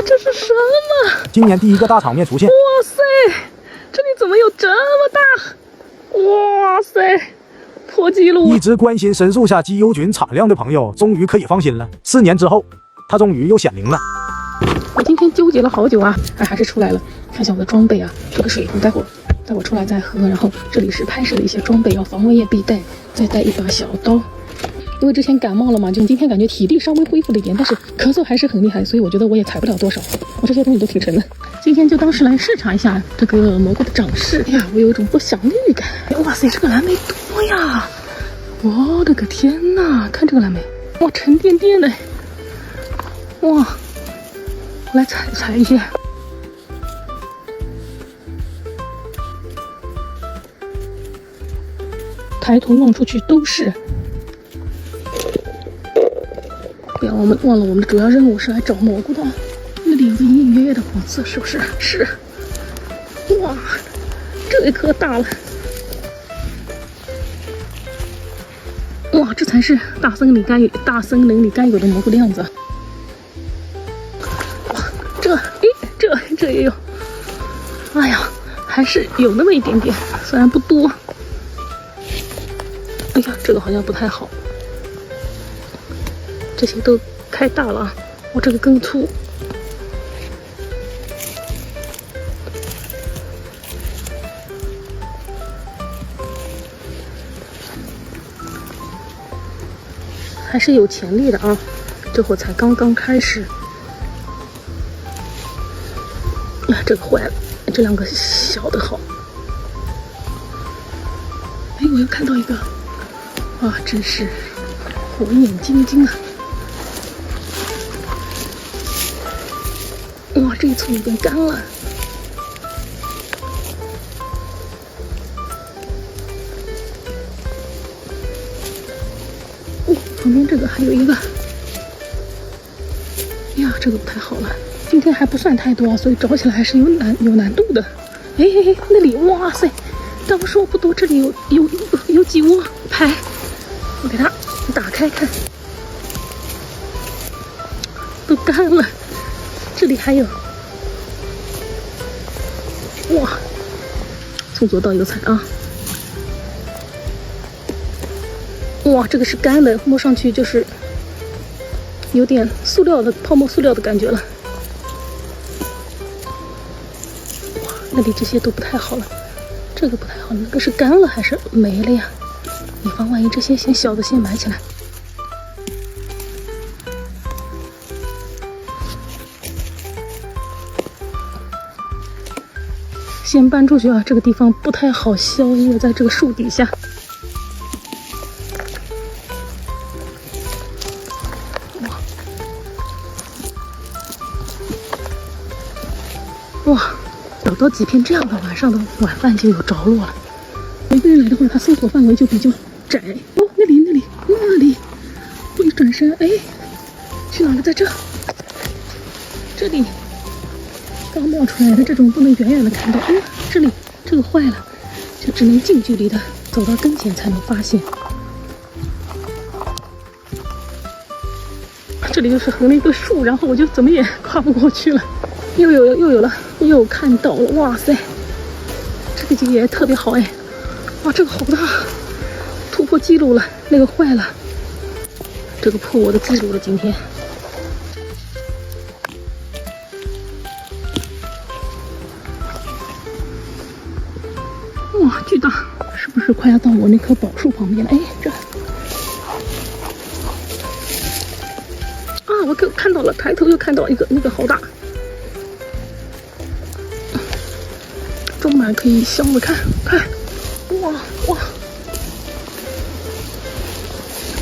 这是什么？今年第一个大场面出现。哇塞，这里怎么有这么大？哇塞，破纪录！一直关心参树下鸡优菌产量的朋友，终于可以放心了。4年之后，它终于又显灵了。我今天纠结了好久啊，还是出来了。看一下我的装备啊，这个水壶待会儿出来再喝。然后这里是拍摄的一些装备，要防蚊液必带，再带一把小刀。因为之前感冒了嘛，就今天感觉体力稍微恢复了一点，但是咳嗽还是很厉害，所以我觉得我也踩不了多少。我这些东西都挺沉的。今天就当是来视察一下这个蘑菇的长势。哎呀，我有一种不祥的预感。哇塞，这个蓝莓多呀！我的个天呐，看这个蓝莓，哇，沉甸甸的。哇，我来采一些。抬头望出去都是。不要忘了我们的主要任务是来找蘑菇的。那里有个隐隐约约的红色，是不是？是。哇，这一颗大了。哇，这才是大森林里该有的蘑菇的样子。哇，这也有。哎呀，还是有那么一点点，虽然不多。哎呀，这个好像不太好。这些都开大了啊！我这个更粗。还是有潜力的啊！这会才刚刚开始。呀，这个坏了，这2个小的好。哎，我又看到一个，啊，真是火眼金睛啊！哇，这一簇已经干了。哦，旁边这个还有一个。呀，这个不太好了。今天还不算太多，所以找起来还是有难度的。哎，那里，哇塞，刚说不多，这里有几窝排，我给它打开看，都干了。这里还有，哇，从左到右采啊！哇，这个是干的，摸上去就是有点塑料的泡沫塑料的感觉了。哇，那里这些都不太好了，这个不太好，那个是干了还是没了呀？以防万一，这些小的先埋起来。先搬出去啊！这个地方不太好消，因为在这个树底下。哇，找到几片这样的，晚上的晚饭就有着落了。一个人来的话，他搜索范围就比较窄。哦，那里，我一转身，哎，去哪了？在这里。刚冒出来的这种不能远远的看到，哎呀，这里这个坏了，就只能近距离的走到跟前才能发现。这里就是横了一个树，然后我就怎么也跨不过去了。又有了，又看到了，哇塞，这个也特别好哎，哇，这个好大，突破记录了，那个坏了，这个破我的记录了今天。哇，巨大，是不是快要到我那棵宝树旁边了？哎，这啊，我看到了，抬头又看到一个，那个好大，装满可以香的，看，哇，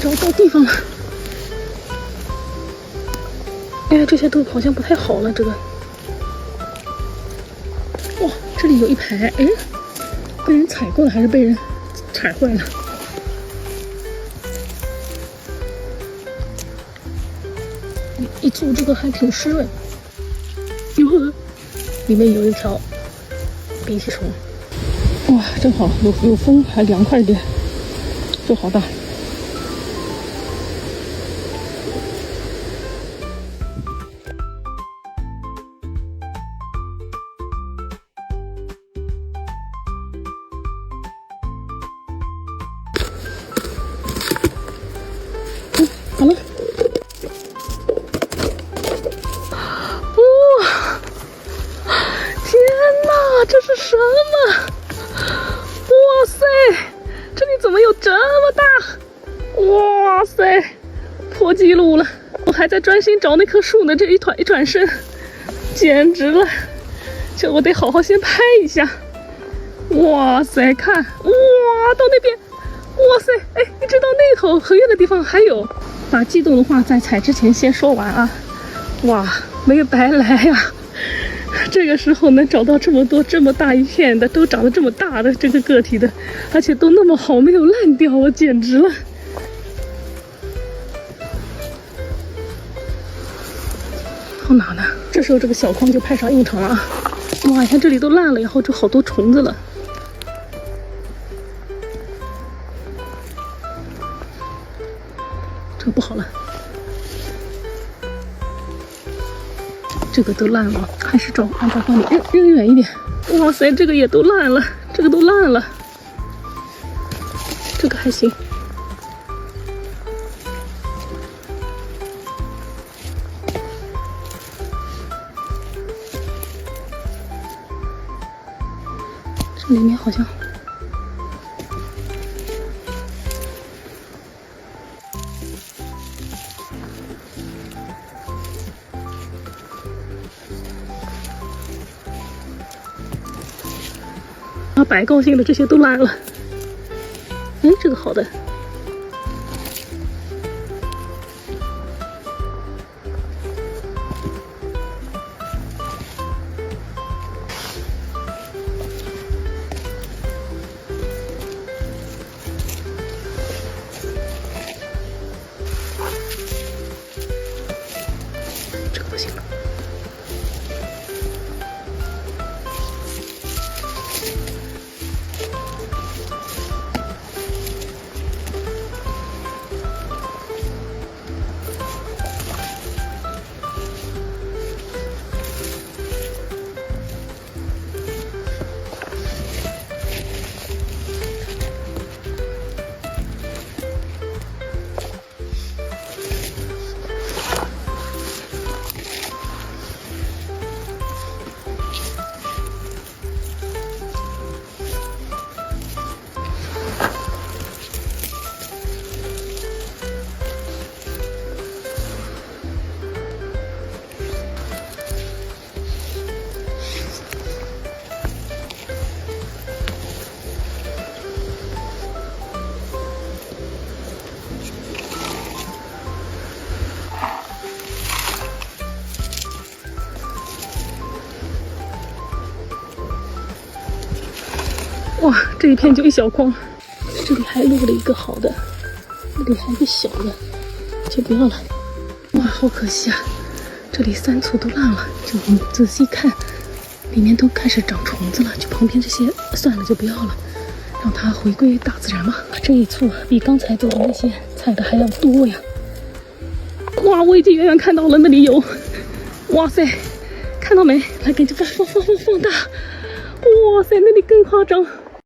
找到地方了。哎，这些都好像不太好了，这个。哇，这里有一排，哎。被人踩过了还是被人踩坏了？一簇这个还挺湿润。哟，里面有一条鼻涕虫。哇，真好，有风还凉快一点，这好大。什么？哇塞，这里怎么有这么大？哇塞，破纪录了！我还在专心找那棵树呢，这一转身，简直了！这我得好好先拍一下。哇塞，看，哇，到那边，哇塞，哎，一直到那头很远的地方还有。把激动的话在采之前先说完啊！哇，没有白来呀！这个时候能找到这么多这么大一片的，都长得这么大的这个个体的，而且都那么好，没有烂掉，我简直了！到哪呢？这时候这个小筐就派上用场了啊！哇，你看这里都烂了，然后就好多虫子了。这个不好了，这个都烂了，还是按照方面扔远一点。哇塞，这个也都烂了，这个都烂了，这个还行。这里面好像啊，白高兴的这些都烂了。哎，这个好的。这个不行了。哇，这一片就一小筐，这里还录了一个好的，这里还有一个小的，就不要了。哇，好可惜啊，这里3簇都烂了，就你仔细看，里面都开始长虫子了，就旁边这些算了，就不要了，让它回归大自然吧。这一簇比刚才做的那些采的还要多呀。哇，我已经远远看到了那里有，哇塞，看到没？来，给这放大，哇塞，那里更夸张。